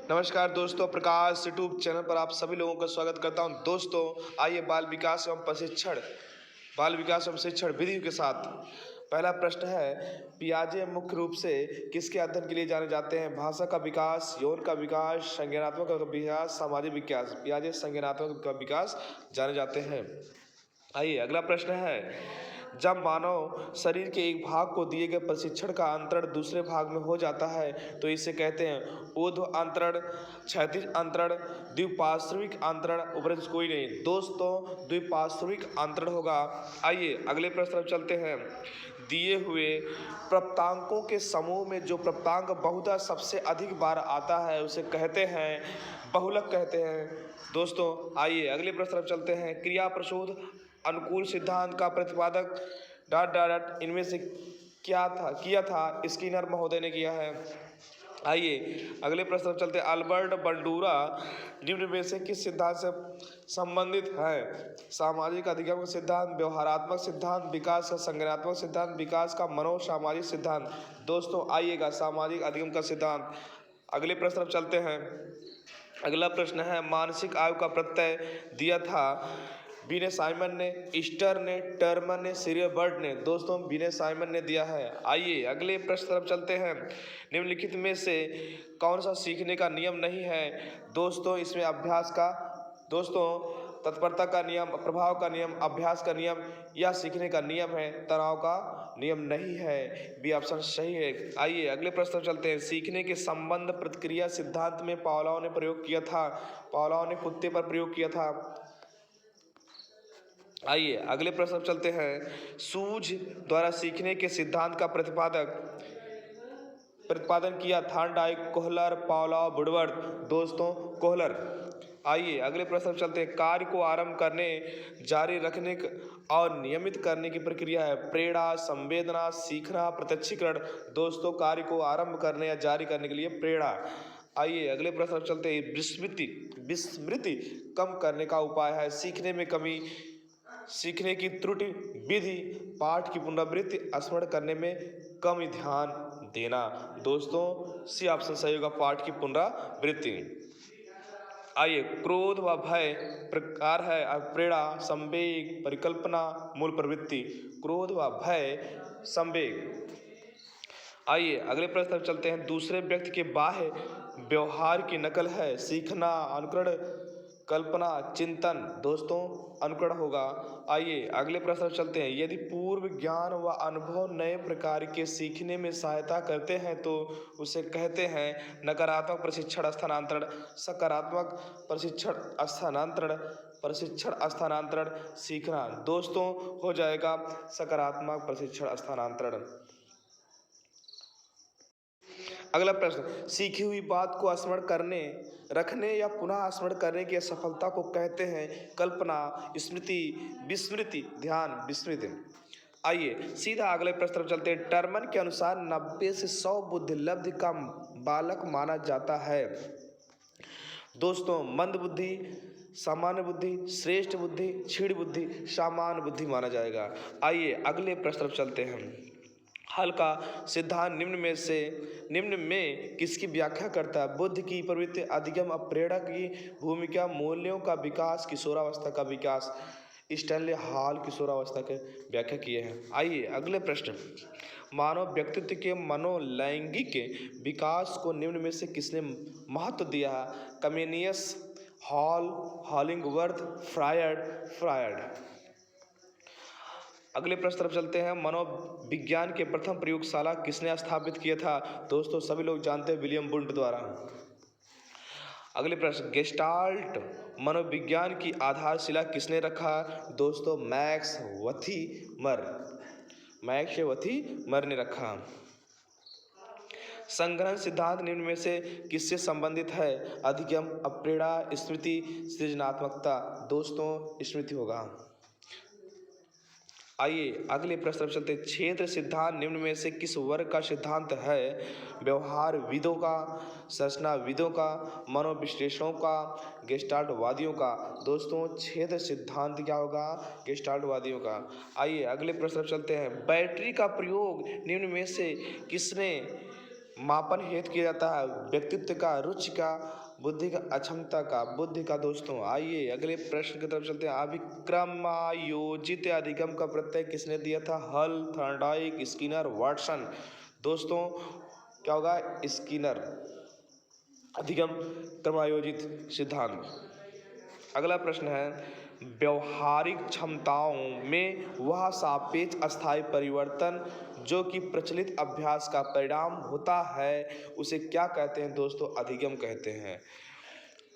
नमस्कार दोस्तों, प्रकाश YouTube channel पर आप सभी लोगों का स्वागत करता हूं। दोस्तों, आइए बाल विकास एवं शिक्षण विधि के साथ पहला प्रश्न है, पियाजे मुख्य रूप से किसके अध्ययन के लिए जाने जाते हैं? भाषा का विकास, यौन का विकास, संज्ञानात्मक का विकास, सामाजिक विकास। पियाजे संज्ञानात्मक का विकास जाने जाते हैं। आइए अगला प्रश्न है, जब मानव शरीर के एक भाग को दिए गए प्रशिक्षण का अंतरण दूसरे भाग में हो जाता है तो इसे कहते हैं ऊर्ध्व अंतरण, क्षैतिज अंतरण, द्विपार्श्विक अंतरण। उपरोक्त कोई नहीं दोस्तों, द्विपार्श्विक अंतरण होगा। आइए अगले प्रश्न पर चलते हैं। दिए हुए प्रप्तांकों के समूह में जो प्रप्तांक बहुधा सबसे अधिक बार आता है उसे कहते हैं बहुलक कहते हैं। दोस्तों आइए अगले प्रश्न पर चलते हैं। क्रिया प्रसूत अनुकूल सिद्धांत का प्रतिपादक डॉट डॉट डॉट इनमें से किया था स्किनर महोदय ने किया है। आइए अगले प्रश्न पर चलते हैं। अल्बर्ट बंडूरा निम्न में से किस सिद्धांत से संबंधित है? सामाजिक अधिगम का सिद्धांत, व्यवहारात्मक सिद्धांत, विकास का संज्ञानात्मक सिद्धांत, विकास का मनोसामाजिक सिद्धांत। दोस्तों आइएगा सामाजिक अधिगम का सिद्धांत। अगले प्रश्न पर चलते हैं। अगला प्रश्न है, मानसिक आयु का प्रत्यय दिया था बीने साइमन ने, ईस्टर ने, टर्मन ने, सीरियबर्ट ने। दोस्तों बीने साइमन ने दिया है। आइए अगले प्रश्न तरफ चलते हैं। निम्नलिखित में से कौन सा सीखने का नियम नहीं है? दोस्तों इसमें अभ्यास का, दोस्तों तत्परता का नियम, प्रभाव का नियम, अभ्यास का नियम या सीखने का नियम है, तनाव का नियम नहीं है। बी ऑप्शन सही है। आइए अगले प्रश्न पर चलते हैं। सीखने के संबंध प्रतिक्रिया सिद्धांत में पावलोव ने प्रयोग किया था। पावलोव ने कुत्ते पर प्रयोग किया था। आइए अगले प्रश्न पर चलते हैं। सूझ द्वारा सीखने के सिद्धांत का प्रतिपादन किया थॉर्नडाइक, कोहलर, पावलोव, वुडवर्थ। दोस्तों कोहलर। आइए अगले प्रश्न पर चलते हैं। कार्य को आरंभ करने, जारी रखने और नियमित करने की प्रक्रिया है प्रेरणा, संवेदना, सीखना, प्रत्यक्षीकरण। दोस्तों कार्य को आरंभ करने या जारी करने के लिए प्रेरणा। आइए अगले प्रश्न पर चलते हैं। विस्मृति कम करने का उपाय है सीखने में कमी, सीखने की त्रुटि, विधि, पाठ की पुनरावृत्ति, स्मरण करने में कम ध्यान देना। दोस्तों सी ऑप्शन सही होगा, पाठ की पुनरावृत्ति। आइए क्रोध व भय प्रकार है प्रेरणा, संवेग, परिकल्पना, मूल प्रवृत्ति। क्रोध व भय, संवेग। आइए अगले प्रश्न पर चलते हैं। दूसरे व्यक्ति के बाह्य व्यवहार की नकल है सीखना, अनुकरण, कल्पना, चिंतन। दोस्तों अनुकरण होगा। आइए अगले प्रश्न पर चलते हैं। यदि पूर्व ज्ञान व अनुभव नए प्रकार के सीखने में सहायता करते हैं तो उसे कहते हैं नकारात्मक प्रशिक्षण स्थानांतरण, सकारात्मक प्रशिक्षण स्थानांतरण, सीखना। दोस्तों हो जाएगा सकारात्मक प्रशिक्षण स्थानांतरण। अगला प्रश्न, सीखी हुई बात को स्मरण करने, रखने या पुनः स्मरण करने की सफलता को कहते हैं कल्पना, स्मृति, विस्मृति, ध्यान, विस्मृति। आइए सीधा अगले प्रश्न पर चलते हैं। टर्मन के अनुसार 90 से 100 बुद्धि लब्धि का बालक माना जाता है। दोस्तों मंद बुद्धि, सामान्य बुद्धि, श्रेष्ठ बुद्धि, क्षीण बुद्धि, सामान्य बुद्धि माना जाएगा। आइए अगले प्रश्न पर चलते हैं। हल का सिद्धांत निम्न में किसकी व्याख्या करता है? बुद्धि की प्रवृत्ति, अधिगम, प्रेरणा की भूमिका, मूल्यों का विकास, किशोरावस्था का विकास। स्टैनले हॉल किशोरावस्था के व्याख्या किए हैं। आइए अगले प्रश्न, मानव व्यक्तित्व के मनोलैंगिक विकास को निम्न में से किसने महत्व दिया है? Comenius, hall, हॉलिंगवर्थ, Freud. अगले प्रश्न तरफ चलते हैं। मनोविज्ञान के प्रथम प्रयोगशाला किसने स्थापित किया था? दोस्तों सभी लोग जानते हैं विलियम वुंड द्वारा। अगले प्रश्न, गेस्टाल्ट मनोविज्ञान की आधारशिला किसने रखा? दोस्तों मैक्स वथीमर ने रखा। संग्रहण सिद्धांत निम्न में से किससे संबंधित है? अधिगम, प्रेरणा, स्मृति, सृजनात्मकता। दोस्तों स्मृति होगा। आइए अगले प्रश्न पर चलते हैं। क्षेत्र सिद्धांत निम्न में से किस वर्ग का सिद्धांत है? व्यवहारविदों का, संरचनाविदों का, मनोविश्लेषकों का, गेस्टाल्टवादियों का। दोस्तों क्षेत्र सिद्धांत क्या होगा? गेस्टाल्टवादियों का। आइए अगले प्रश्न पर चलते हैं। बैटरी का प्रयोग निम्न में से किसने मापन हेतु किया जाता है व्यक्तित्व का, रुचि का, बुद्धि का, अक्षमता का, बुद्धि का। दोस्तों आइए अगले प्रश्न की तरफ चलते हैं। अभिक्रमायोजित अधिगम का प्रत्यय किसने दिया था? हल, थॉर्नडाइक, स्किनर, वाटसन। दोस्तों क्या होगा? स्किनर। अधिगम क्रमायोजित सिद्धांत। अगला प्रश्न है व्यवहारिक क्षमताओं में वह सापेक्ष अस्थायी परिवर्तन जो कि प्रचलित अभ्यास का परिणाम होता है उसे क्या कहते हैं? दोस्तों अधिगम कहते हैं।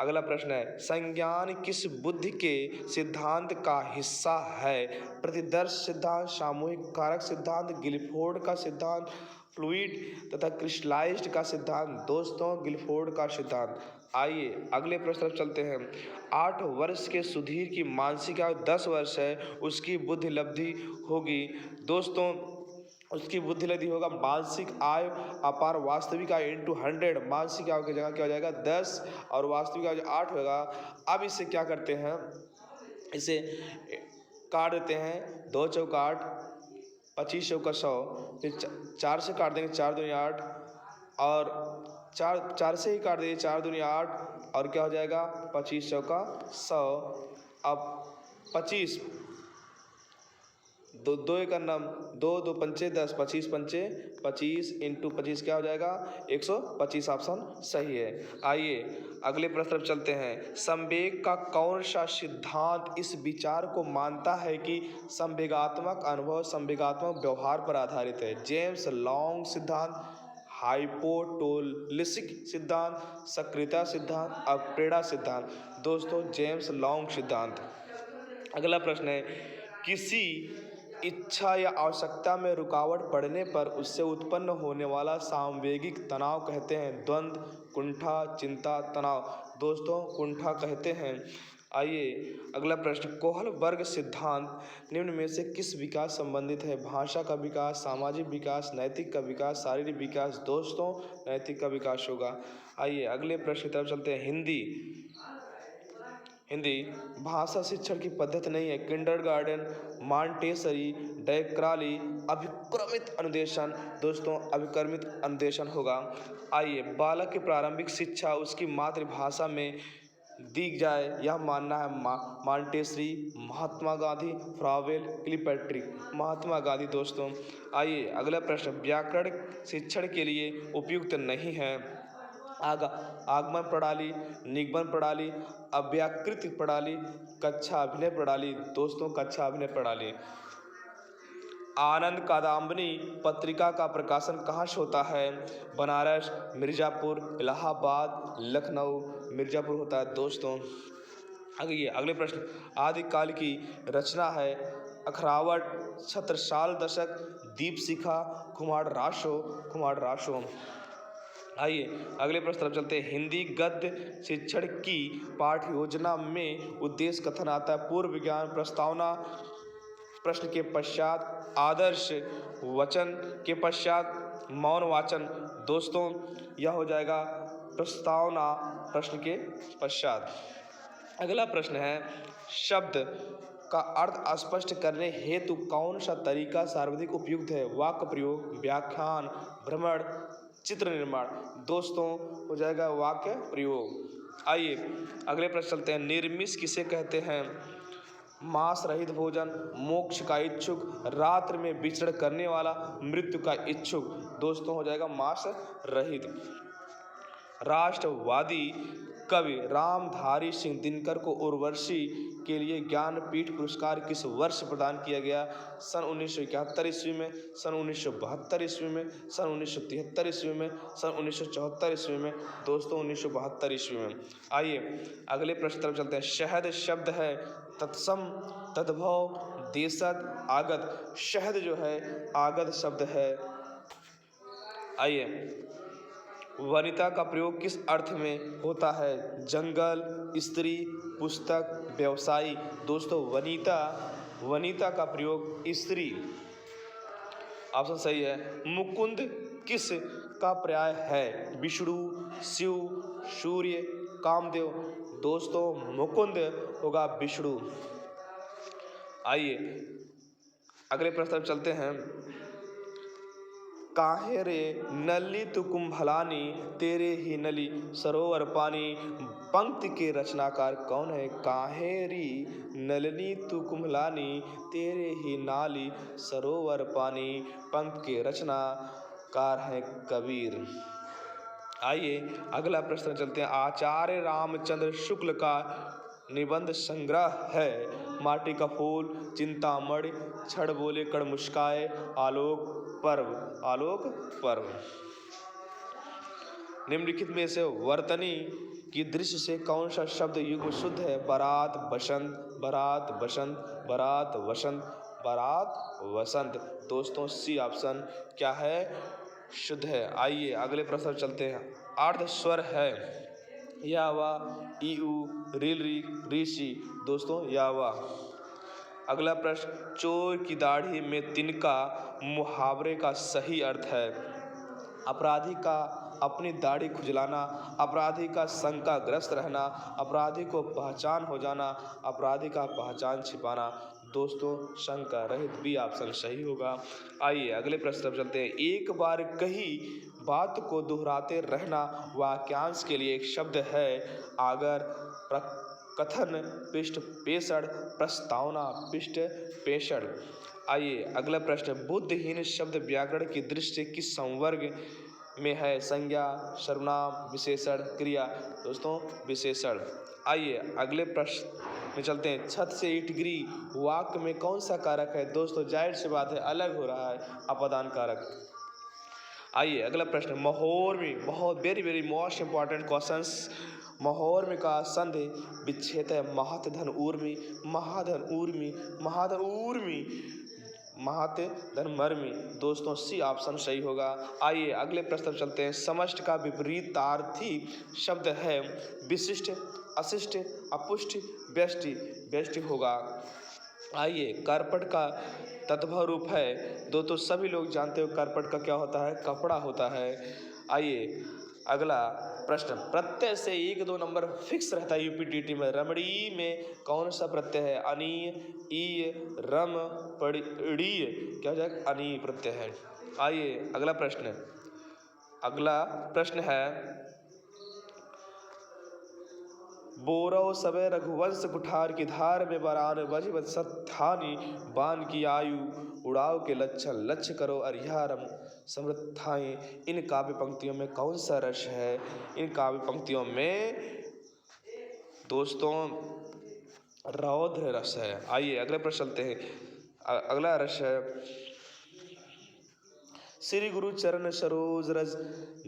अगला प्रश्न है संज्ञान किस बुद्धि के सिद्धांत का हिस्सा है? प्रतिदर्श सिद्धांत, सामूहिक कारक सिद्धांत, गिलफोर्ड का सिद्धांत, फ्लूइड तथा क्रिस्टलाइज्ड का सिद्धांत। दोस्तों गिलफोर्ड का सिद्धांत। आइए अगले प्रश्न तरफ चलते हैं। 8 वर्ष के सुधीर की मानसिक आयु 10 वर्ष है, उसकी बुद्धि लब्धि होगी। दोस्तों उसकी बुद्धि लब्धि होगा मानसिक आयु अपार वास्तविक आयु इंटू 100। मानसिक आयु की जगह क्या हो जाएगा? 10 और वास्तविक आयु 8 होगा। अब इसे क्या करते हैं? इसे काट देते हैं। 2 चौका 8, 25 चौका 100, फिर 4 से काट देंगे, 4 दूनी 8 और 4 से ही काट देंगे, 4 दूनी 8 और क्या हो जाएगा? 25 चौका 100। अब 25 दो एक नम 2 2 पंचे 10, 25 पंचे 25 इंटू 25 क्या हो जाएगा? 125। ऑप्शन सही है। आइए अगले प्रश्न तरफ चलते हैं। संवेग का कौन सा सिद्धांत इस विचार को मानता है कि संवेगात्मक अनुभव संवेगात्मक व्यवहार पर आधारित है? जेम्स लॉन्ग सिद्धांत, हाइपोटोलिसिक सिद्धांत, सक्रियता सिद्धांत, अप्रेड़ा सिद्धांत। दोस्तों जेम्स लॉन्ग सिद्धांत। अगला प्रश्न है किसी इच्छा या आवश्यकता में रुकावट पड़ने पर उससे उत्पन्न होने वाला सांवेगिक तनाव कहते हैं? द्वंद्व, कुंठा, चिंता, तनाव। दोस्तों कुंठा कहते हैं। आइए अगला प्रश्न कोहल वर्ग सिद्धांत निम्न में से किस विकास संबंधित है? भाषा का विकास, सामाजिक विकास, नैतिक का विकास, शारीरिक विकास। दोस्तों नैतिक का विकास होगा। आइए अगले प्रश्न की तरफ चलते हैं। हिंदी भाषा शिक्षण की पद्धति नहीं है। किंडरगार्टन, मॉन्टेसरी, डैक्राली, अभिक्रमित अनुदेशन। दोस्तों अभिक्रमित अनुदेशन होगा। आइए बालक की प्रारंभिक शिक्षा उसकी मातृभाषा में दी जाए यह मानना है मॉन्टेसरी, महात्मा गांधी, फ्रावेल, क्लिपैट्रिक। महात्मा गांधी। दोस्तों आइए अगला प्रश्न व्याकरण शिक्षण के लिए उपयुक्त नहीं है। आगमन प्रणाली, निगमन प्रणाली, अव्याकृत प्रणाली, कक्षा अभिनय प्रणाली। दोस्तों कक्षा अभिनय प्रणाली। आनंद कादम्बनी पत्रिका का प्रकाशन कहाँ से होता है? बनारस, मिर्ज़ापुर, इलाहाबाद, लखनऊ। मिर्ज़ापुर होता है। दोस्तों अगले प्रश्न आदिकाल की रचना है अखरावट, छत्रसाल दशक, दीपशिखा, कुमार राशो। आइए अगले प्रश्न तरफ चलते हैं। हिंदी गद्य शिक्षण की पाठ्य योजना में उद्देश्य कथन आता है पूर्व विज्ञान, प्रस्तावना प्रश्न के पश्चात, आदर्श वचन के पश्चात, मौन वाचन। दोस्तों यह हो जाएगा प्रस्तावना प्रश्न के पश्चात। अगला प्रश्न है शब्द का अर्थ स्पष्ट करने हेतु कौन सा तरीका सर्वाधिक उपयुक्त है? वाक्य प्रयोग, व्याख्यान, भ्रमण, चित्र निर्माण। दोस्तों हो जाएगा वाक्य प्रयोग। आइए अगले प्रश्न चलते हैं। निर्मिष किसे कहते हैं? मांस रहित भोजन, मोक्ष का इच्छुक, रात्र में विचरण करने वाला, मृत्यु का इच्छुक। दोस्तों हो जाएगा मांस रहित। राष्ट्रवादी कवि रामधारी सिंह दिनकर को उर्वशी के लिए ज्ञानपीठ पुरस्कार किस वर्ष प्रदान किया गया? सन 1971 ईस्वी में, सन 1972 ईस्वी में, सन 1973 ईस्वी में, सन 1974 ईस्वी में। दोस्तों 1972 ईस्वी में। आइए अगले प्रश्न तरफ चलते हैं। शहद शब्द है तत्सम, तद्भव, देशज, आगत। शहद जो है आगत शब्द है। आइए वनिता का प्रयोग किस अर्थ में होता है? जंगल, स्त्री, पुस्तक, व्यवसायी। दोस्तों वनिता का प्रयोग स्त्री। ऑप्शन सही है। मुकुंद किस का पर्याय है? विष्णु, शिव, सूर्य, कामदेव। दोस्तों मुकुंद होगा विष्णु। आइए अगले प्रश्न चलते हैं। काहे रे नली तू कुंभलानी, तेरे ही नली सरोवर पानी। पंक्ति के रचनाकार कौन है? काहे री नलनी तू कुंभलानी, तेरे ही नाली सरोवर पानी। पंक्ति के रचनाकार हैं कबीर। आइए अगला प्रश्न चलते हैं। आचार्य रामचंद्र शुक्ल का निबंध संग्रह है माटी का फूल, चिंतामणि, छड़ बोले कड़ मुस्काए, आलोक पर्व। आलोक पर्व। निम्नलिखित में से वर्तनी की दृश्य से कौन सा शब्द युग्म शुद्ध है? बारात बसंत, बारात बसंत, बारात वसंत, बारात वसंत। दोस्तों सी ऑप्शन क्या है? शुद्ध है। आइए अगले प्रश्न चलते हैं। अर्ध स्वर है यावा, ईऊ, रिलरी, ऋषि। दोस्तों यावा। अगला प्रश्न, चोर की दाढ़ी में तिनका मुहावरे का सही अर्थ है? अपराधी का अपनी दाढ़ी खुजलाना, अपराधी का शंकाग्रस्त रहना, अपराधी को पहचान हो जाना, अपराधी का पहचान छिपाना। दोस्तों शंका रहित बी ऑप्शन सही होगा। आइए अगले प्रश्न पर चलते हैं। एक बार कही बात को दोहराते रहना वाक्यांश के लिए एक शब्द है? आगर, कथन, पृष्ठ पेषण, प्रस्तावना, पृष्ठ पेषण। आइए अगला प्रश्न, बुद्धिहीन शब्द व्याकरण की दृष्टि से किस संवर्ग में है? संज्ञा, सर्वनाम, विशेषण, क्रिया। दोस्तों विशेषण। आइए अगले प्रश्न में चलते हैं। छत से ईंट गिरी वाक्य में कौन सा कारक है? दोस्तों जाहिर सी बात है अलग हो रहा है, अपादान कारक। आइए अगला प्रश्न, महोर्मी, बहुत वेरी मोस्ट इंपॉर्टेंट क्वेश्चंस। महोर्मी का संधि विच्छेद है महत धन ऊर्मी, महाधन ऊर्मी, महाधन ऊर्मी, महत धन मर्मी। दोस्तों सी ऑप्शन सही होगा। आइए अगले प्रश्न पर चलते हैं। समष्टि का विपरीतार्थी शब्द है? विशिष्ट, अशिष्ट, अपुष्ट, व्यष्टि। व्यष्टि होगा। आइए कर्पट का तद्भव रूप है? दोस्तों सभी लोग जानते हो कर्पट का क्या होता है? कपड़ा होता है। आइए अगला प्रश्न, प्रत्यय से 1-2 नंबर फिक्स रहता है यूपीटीटी में। रमणीय में कौन सा प्रत्यय है? अनीय, ईय, रम, पड़ीय। क्या हो जाएगा? अनीय प्रत्यय है। आइए अगला प्रश्न है, बोरव सबे रघुवंश कुठार की धार में बरान बजी बत्सत्थानी, बान की आयु उड़ाव के लक्षण, लक्ष्य करो अरिहारम समृद्धाएं। इन काव्य पंक्तियों में कौन सा रस है? इन काव्य पंक्तियों में दोस्तों रौद्र रस है। आइए अगले प्रश्न चलते हैं। अगला रस है, श्री गुरु चरण सरोज रज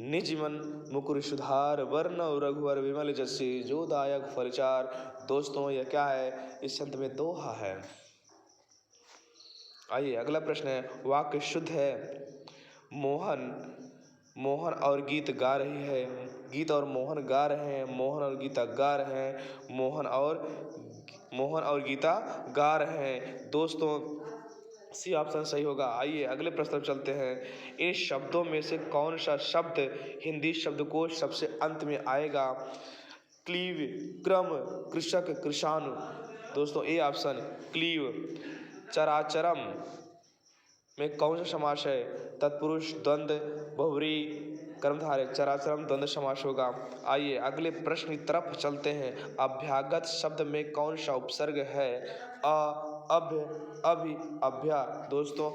निज मन, मुकुर सुधार वर्ण रघुवर विमल जसी, जो दायक फलचार। दोस्तों यह क्या है? इस संत में दोहा है। आइए अगला प्रश्न है, वाक्य शुद्ध है। मोहन और गीत गा रही है, गीत और मोहन गा रहे हैं, मोहन और गीता गा रहे हैं, मोहन और गीता गा रहे हैं। दोस्तों सी ऑप्शन सही होगा। आइए अगले प्रश्न पर चलते हैं। इन शब्दों में से कौन सा शब्द हिंदी शब्दकोश सबसे अंत में आएगा? क्लीव, क्रम, कृषक, कृषाणु। दोस्तों ए ऑप्शन क्लीव। चराचरम में कौन सा समास है? तत्पुरुष, द्वंद्व, बहुव्रीहि, कर्मधारय। चराचरम द्वंद्व समास होगा। आइए अगले प्रश्न की तरफ चलते हैं। अभ्यागत शब्द में कौन सा उपसर्ग है? अ, अभ्य, अभि, अभ्या। दोस्तों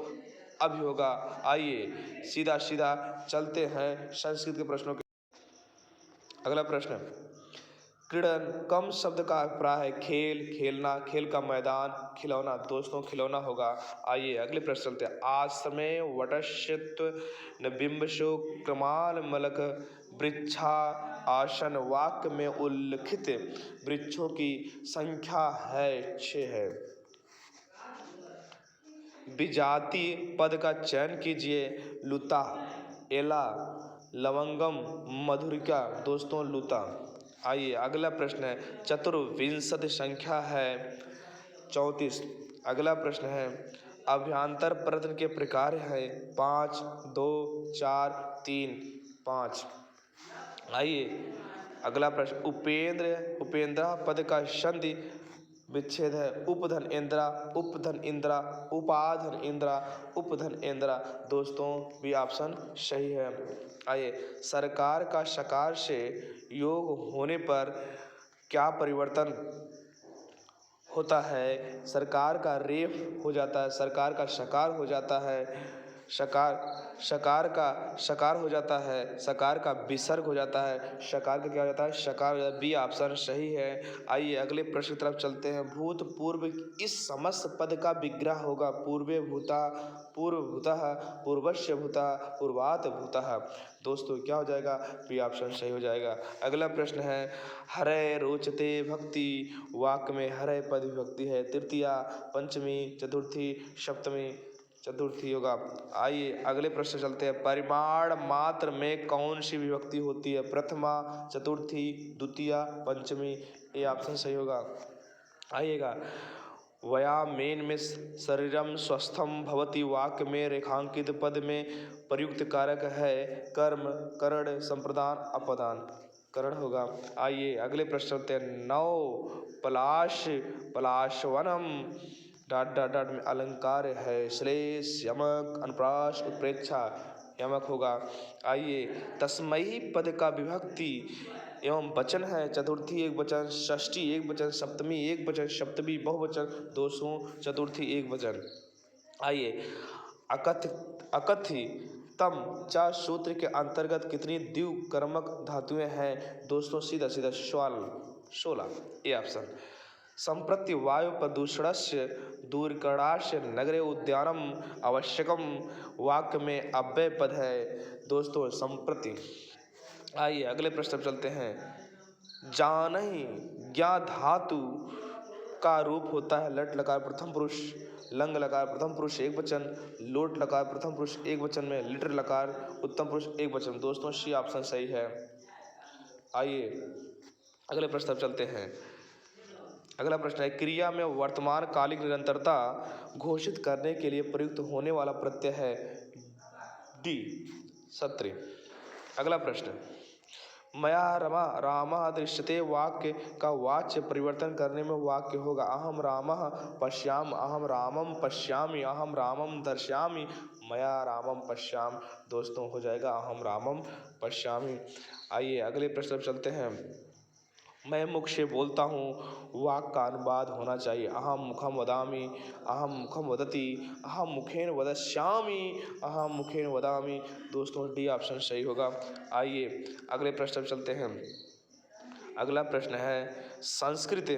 अभि होगा। आइए सीधा चलते हैं संस्कृत के प्रश्नों के। अगला प्रश्न, क्रीड़न कम शब्द का अभिप्राय है? खेल, खेलना, खेल का मैदान, खिलौना। दोस्तों खिलौना होगा। आइए अगले प्रश्न चलते हैं। आश्रमे वटश्यत्व न बिंबशो क्रमाल मलक वृक्षा आसन। वाक्य में उल्लिखित वृक्षों की संख्या है 6 है। विजाति पद का चयन कीजिए। लुता, एला, लवंगम, मधुरिका। दोस्तों लुता। आइए अगला प्रश्न है, चतुर्विंशति संख्या है 34। अगला प्रश्न है, अभ्यांतर प्रश्न के प्रकार है 5, 2, 4, 3, 5। आइए अगला प्रश्न, उपेंद्र पद का संधि विच्छेद है उपधन इंद्रा, उपधन इंद्रा, उपाधन इंद्रा, उपधन इंद्रा। दोस्तों बी ऑप्शन सही है। आइए, सरकार का शकार से योग होने पर क्या परिवर्तन होता है? सरकार का रेफ हो जाता है, सरकार का शकार हो जाता है, शकार का शकार हो जाता है, शकार का विसर्ग हो जाता है, शकार का क्या हो जाता है? शकार हो जाता है। बी ऑप्शन सही है। आइए अगले प्रश्न की तरफ चलते हैं। भूतपूर्व इस समस्त पद का विग्रह होगा। पूर्वे भूता, पूर्वभूतः, पूर्वस्य भूतः, पूर्वात् भूतः। दोस्तों क्या हो जाएगा? बी ऑप्शन सही हो जाएगा। अगला प्रश्न है, हरे रोचते भक्ति, वाक्य में हरे पद विभक्ति है। तृतीया, पंचमी, चतुर्थी, सप्तमी, चतुर्थी होगा। आइए अगले प्रश्न चलते हैं। परिमाण मात्र में कौन सी विभक्ति होती है? प्रथमा, चतुर्थी, द्वितीया, पंचमी। ये ऑप्शन सही होगा। आइएगा, वयामेन में शरीरम स्वस्थम भवति वाक्य में रेखांकित पद में प्रयुक्त कारक है कर्म, करण, संप्रदान, अपदान। करण होगा। आइए अगले प्रश्न चलते हैं। नौ पलाश, पलाशवनम, डाट डाट डाट में अलंकार है। श्लेष, यमक, अनुप्रास, उत्प्रेक्षा। यमक होगा। आइए, तस्मयी पद का विभक्ति एवं वचन है। चतुर्थी एक वचन, षष्ठी एक वचन, सप्तमी एक वचन, सप्तमी बहुवचन, दोषों चतुर्थी एक वचन। आइए, अकथितम च सूत्र के अंतर्गत कितनी द्विकर्मक धातुएं हैं? दोस्तों सीधा सीधा 16। A option. संप्रति वायु प्रदूषणस्य दूरीकरणास्य नगरे उद्यानम आवश्यकम वाक्य में अव्यय पद है। दोस्तों संप्रति। आइए अगले प्रश्न पर चलते हैं। जानहि ज्ञा धातु का रूप होता है लट लकार प्रथम पुरुष, लंग लकार प्रथम पुरुष एक वचन, लोट लकार प्रथम पुरुष एक वचन में, लिटर लकार उत्तम पुरुष एक वचन। दोस्तों सी ऑप्शन सही है। आइए अगले प्रश्न पर चलते हैं। अगला प्रश्न है, क्रिया में वर्तमान कालिक निरंतरता घोषित करने के लिए प्रयुक्त होने वाला प्रत्यय है। डी, सत्री। अगला प्रश्न, मया रमा रामः दृश्यते वाक्य का वाच्य परिवर्तन करने में वाक्य होगा। अहम रामः पश्यामि, अहम रामम पश्यामि, अहम रामम दर्शयामि, मया रामम पश्यामि। दोस्तों हो जाएगा अहम रामम पश्यामि। आइए अगले प्रश्न पर चलते हैं। मैं मुख से बोलता हूँ, वाक्य का अनुवाद होना चाहिए। अहम मुखम वदामि, अहम मुखम वदति, अहम मुखेन वदश्यामि, अहम मुखेन वदामि। दोस्तों डी ऑप्शन सही होगा। आइए अगले प्रश्न पर चलते हैं। अगला प्रश्न है, संस्कृत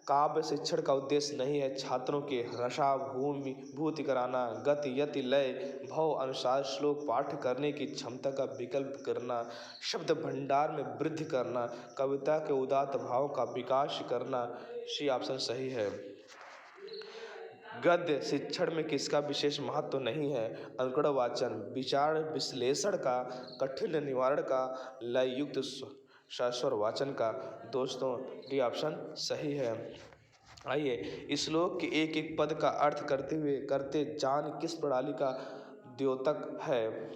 काव्य शिक्षण का उद्देश्य नहीं है छात्रों के रसा भूति कराना, गति यति लय भाव अनुसार श्लोक पाठ करने की क्षमता का विकल्प करना, शब्द भंडार में वृद्धि करना, कविता के उदात्त भाव का विकास करना। सी ऑप्शन सही है। गद्य शिक्षण में किसका विशेष महत्व नहीं है? अनुकरण वाचन, विचार विश्लेषण का, कठिन निवारण का, लय युक्त शाश्वर वाचन का। दोस्तों डी ऑप्शन सही है। आइए, इस श्लोक के एक एक पद का अर्थ करते जान किस प्रणाली का द्योतक है?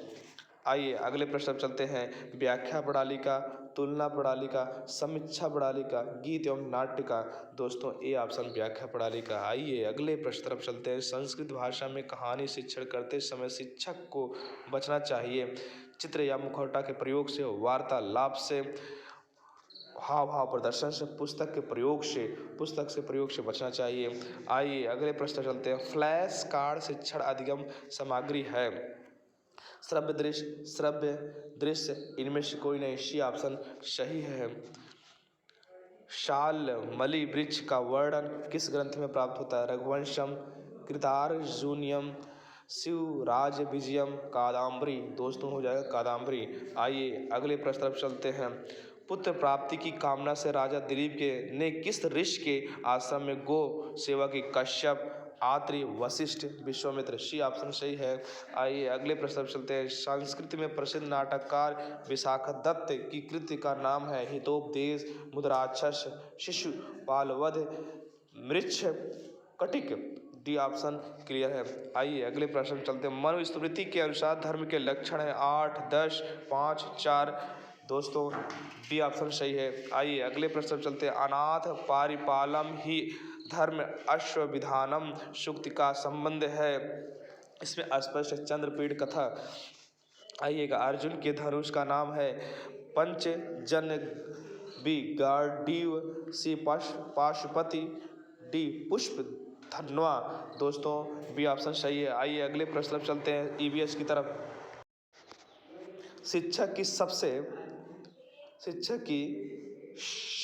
आइए अगले प्रश्न पर चलते हैं। व्याख्या प्रणाली का, तुलना प्रणाली का, समीक्षा प्रणाली का, गीत एवं नाट्य का। दोस्तों ए ऑप्शन व्याख्या प्रणाली का। आइए अगले प्रश्न तरफ चलते हैं। संस्कृत भाषा में कहानी शिक्षण करते समय शिक्षक को बचना चाहिए चित्र या मुखौटा के प्रयोग से, वार्तालाप से, हाव भाव प्रदर्शन से, पुस्तक से प्रयोग से बचना चाहिए। आइए अगले प्रश्न चलते हैं। फ्लैश कार्ड शिक्षण अधिगम सामग्री है। श्रव्य दृश्य इनमें से कोई नहीं। सी ऑप्शन सही है। शाल्मली वृक्ष का वर्णन किस ग्रंथ में प्राप्त होता है? रघुवंशम, कृतार्जुनीयम, शिवराज विजयम, कादम्बरी। दोस्तों हो जाएगा कादम्बरी। आइए अगले प्रश्न तरफ चलते हैं। पुत्र प्राप्ति की कामना से राजा दिलीप ने किस ऋषि के आश्रम में गो सेवा की? कश्यप, आत्रि, वशिष्ठ, विश्वामित्र। सी ऑप्शन सही है। आइए अगले प्रश्न पर चलते हैं। संस्कृत में प्रसिद्ध नाटककार विशाखदत्त की कृति का नाम है? Hitopadesha, Mudrarakshasa, Shishupalavadha, Mrichchhakatika. D option clear है। आइए अगले प्रश्न चलते हैं। मनुस्मृति के अनुसार धर्म के लक्षण है 8, 10, 5, 4। दोस्तों डी ऑप्शन सही है। आइए अगले प्रश्न चलते हैं। अनाथ पारिपालम ही धर्म अश्वविधानम सूक्ति का संबंध है। इसमें स्पष्ट चंद्रपीड़ कथा। आइएगा, अर्जुन के धनुष का नाम है पंचजन बी गार्डीव, सी पाशुपति, डी पुष्प धन्वा। दोस्तों बी ऑप्शन सही है। आइए अगले प्रश्न चलते हैं ईवीएस की तरफ। शिक्षक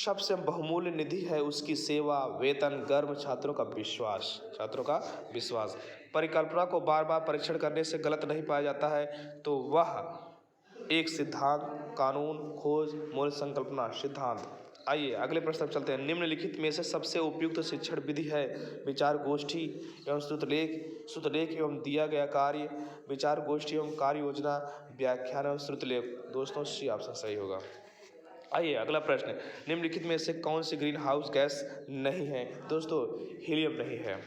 सबसे बहुमूल्य निधि है उसकी सेवा, वेतन, गर्व, छात्रों का विश्वास। परिकल्पना को बार बार परीक्षण करने से गलत नहीं पाया जाता है तो वह एक सिद्धांत, कानून, खोज, मूल संकल्पना, सिद्धांत। आइए अगले प्रश्न चलते हैं। निम्नलिखित में से सबसे उपयुक्त शिक्षण विधि है विचार गोष्ठी एवं श्रुतलेख एवं दिया गया कार्य, विचार गोष्ठी एवं कार्य योजना, व्याख्यान एवं श्रुतलेख। दोस्तों सी ऑप्शन सही होगा। आइए अगला प्रश्न, निम्नलिखित में से कौन सी ग्रीन हाउस गैस नहीं है? दोस्तों हीलियम नहीं है।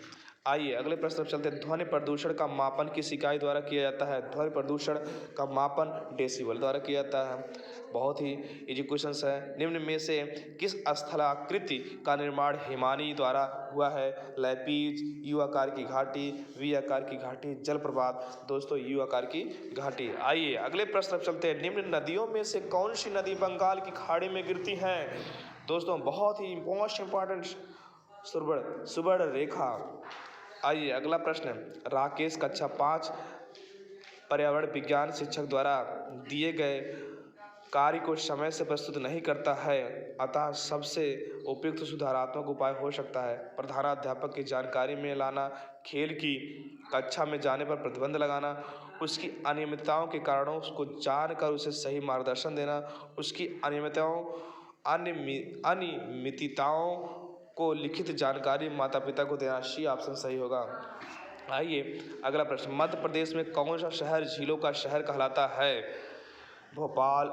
आइए अगले प्रश्न पर चलते हैं। ध्वनि प्रदूषण का मापन किस इकाई द्वारा किया जाता है? ध्वनि प्रदूषण का मापन डेसिबल द्वारा किया जाता है। बहुत ही इजी क्वेश्चन है। निम्न में से किस स्थलाकृति का निर्माण हिमानी द्वारा हुआ है? लैपीज, यू आकार की घाटी, वी आकार की घाटी, जलप्रपात। दोस्तों यू आकार की घाटी। आइए अगले प्रश्न पर चलते हैं। निम्न नदियों में से कौन सी नदी बंगाल की खाड़ी में गिरती है? दोस्तों बहुत ही मोस्ट इंपॉर्टेंट, सुवर्ण रेखा। आइए अगला प्रश्न, राकेश कक्षा 5 पर्यावरण विज्ञान शिक्षक द्वारा दिए गए कार्य को समय से प्रस्तुत नहीं करता है, अतः सबसे उपयुक्त सुधारात्मक उपाय हो सकता है प्रधानाध्यापक की जानकारी में लाना, खेल की कक्षा में जाने पर प्रतिबंध लगाना, उसकी अनियमितताओं के कारणों को जानकर उसे सही मार्गदर्शन देना, उसकी अनियमितताओं को लिखित जानकारी माता पिता को देना। सी ऑप्शन सही होगा। आइए अगला प्रश्न, मध्य प्रदेश में कौन सा शहर झीलों का शहर कहलाता है? भोपाल,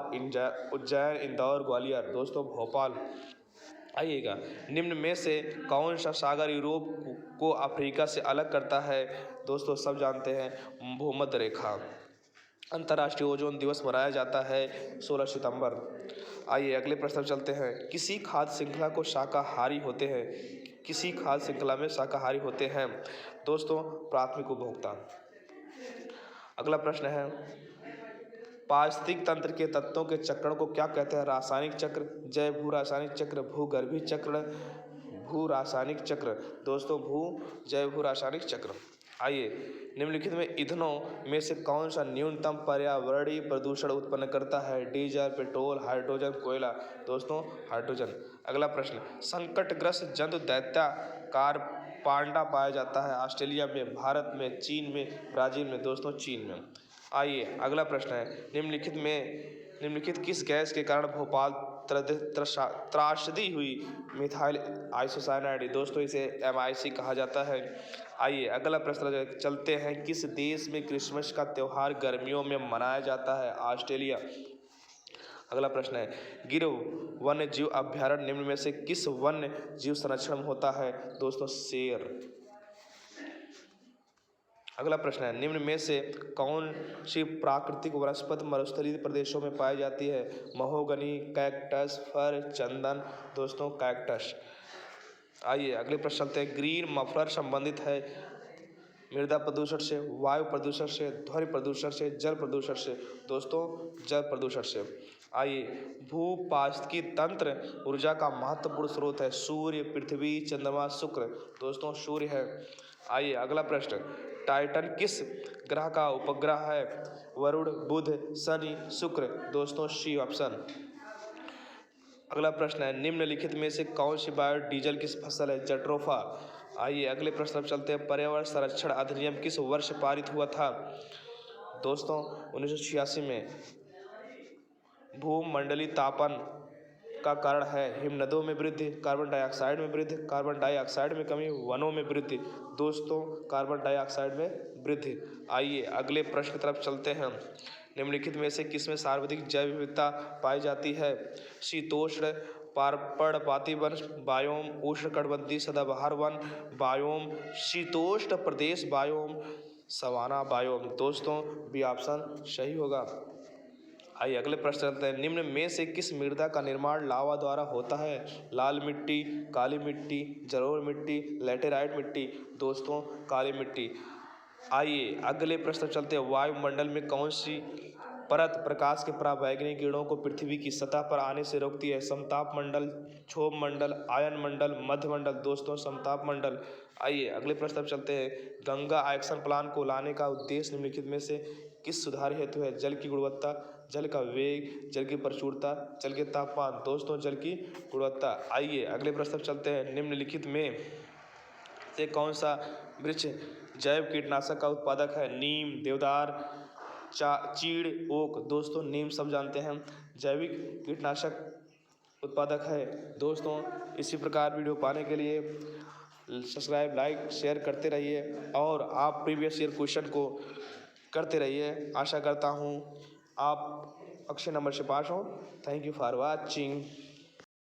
उज्जैन, इंदौर, ग्वालियर। दोस्तों भोपाल। आइएगा, निम्न में से कौन सा सागर यूरोप को अफ्रीका से अलग करता है? दोस्तों सब जानते हैं भूमध्य रेखा। अंतर्राष्ट्रीय ओजोन दिवस मनाया जाता है 16 सितंबर। आइए अगले प्रश्न पर चलते हैं। किसी खाद्य श्रृंखला को शाकाहारी होते हैं? किसी खाद्य श्रृंखला में शाकाहारी होते हैं? दोस्तों प्राथमिक उपभोक्ता। अगला प्रश्न है, पारिस्थितिक तंत्र के तत्वों के चक्रण को क्या कहते हैं? रासायनिक चक्र, जैव भू रासायनिक चक्र, भूगर्भीय चक्र, भू रासायनिक चक्र। दोस्तों जैव भू रासायनिक चक्र। आइए, निम्नलिखित में ईंधनों में से कौन सा न्यूनतम पर्यावरणीय प्रदूषण उत्पन्न करता है? डीजल, पेट्रोल, हाइड्रोजन, कोयला। दोस्तों हाइड्रोजन। अगला प्रश्न, संकटग्रस्त जंतु दैत्याकार पांडा पाया जाता है ऑस्ट्रेलिया में, भारत में, चीन में, ब्राजील में। दोस्तों चीन में। आइए अगला प्रश्न है, निम्नलिखित किस गैस के कारण भोपाल त्रासदी हुई? Methyl isocyanide. दोस्तों इसे MIC कहा जाता है। आइए अगला प्रश्न चलते हैं। किस देश में क्रिसमस का त्यौहार गर्मियों में मनाया जाता है? ऑस्ट्रेलिया। अगला प्रश्न है, गिरोह वन्य जीव अभ्यारण्य निम्न में से किस वन्य जीव संरक्षण में होता है? दोस्तों शेर। अगला प्रश्न है, निम्न में से कौन सी प्राकृतिक वनस्पति मरुस्थलीय प्रदेशों में पाई जाती है? महोगनी, कैक्टस, फर, चंदन। दोस्तों कैक्टस। आइए अगले प्रश्न चलते हैं। ग्रीन मफलर संबंधित है मृदा प्रदूषण से, वायु प्रदूषण से, ध्वनि प्रदूषण से, जल प्रदूषण से। दोस्तों जल प्रदूषण से। आइए, भूपारिस्थितिकी तंत्र ऊर्जा का महत्वपूर्ण स्रोत है? सूर्य, पृथ्वी, चंद्रमा, शुक्र। दोस्तों सूर्य है। आइए अगला प्रश्न, टाइटन किस ग्रह का उपग्रह है? वरुण, बुध, शनि, शुक्र। दोस्तों सी ऑप्शन। अगला प्रश्न है, निम्नलिखित में से कौन सी बायोडीजल किस फसल है? जट्रोफा। आइए अगले प्रश्न पर चलते हैं। पर्यावरण संरक्षण अधिनियम किस वर्ष पारित हुआ था? दोस्तों 1986 में। भूमंडलीय तापन का कारण है हिमनदों में वृद्धि, कार्बन डाइऑक्साइड में वृद्धि, कार्बन डाइऑक्साइड में कमी, वनों में वृद्धि। दोस्तों कार्बन डाइऑक्साइड में वृद्धि। आइए अगले प्रश्न की तरफ चलते हैं। निम्नलिखित में से किसमें सर्वाधिक जैव विविधता पाई जाती है? शीतोष्ण पर्णपाती वन बायोम, उष्णकटिबंधीय सदाबहार वन बायोम, शीतोष्ण प्रदेश बायोम, सवाना बायोम। दोस्तों बी ऑप्शन सही होगा। आइए अगले प्रश्न चलते हैं। निम्न में से किस मृदा का निर्माण लावा द्वारा होता है? लाल मिट्टी, काली मिट्टी, जलोढ़ मिट्टी, लैटेराइट मिट्टी। दोस्तों काली मिट्टी। आइए अगले प्रश्न चलते हैं। वायुमंडल में कौन सी परत प्रकाश के पराबैंगनी किरणों को पृथ्वी की सतह पर आने से रोकती है? समताप मंडल, क्षोभ मंडल, आयन मंडल, मध्य मंडल। दोस्तों समताप मंडल। आइए अगले प्रश्न पर चलते हैं। गंगा एक्शन प्लान को लाने का उद्देश्य निम्नलिखित में से किस सुधार हेतु है? जल की गुणवत्ता, जल का वेग, जल की प्रचुरता, जल के तापमान। दोस्तों जल की गुणवत्ता। आइए अगले प्रश्न पर चलते हैं। निम्नलिखित में से कौन सा वृक्ष जैव कीटनाशक का उत्पादक है? नीम, देवदार, चीड़, ओक। दोस्तों नीम सब जानते हैं जैविक कीटनाशक उत्पादक है। दोस्तों इसी प्रकार वीडियो पाने के लिए सब्सक्राइब, लाइक, शेयर करते रहिए और आप प्रीवियस ईयर क्वेश्चन को करते रहिए। आशा करता हूँ आप अच्छे नंबर से पास हो। Thank you for watching.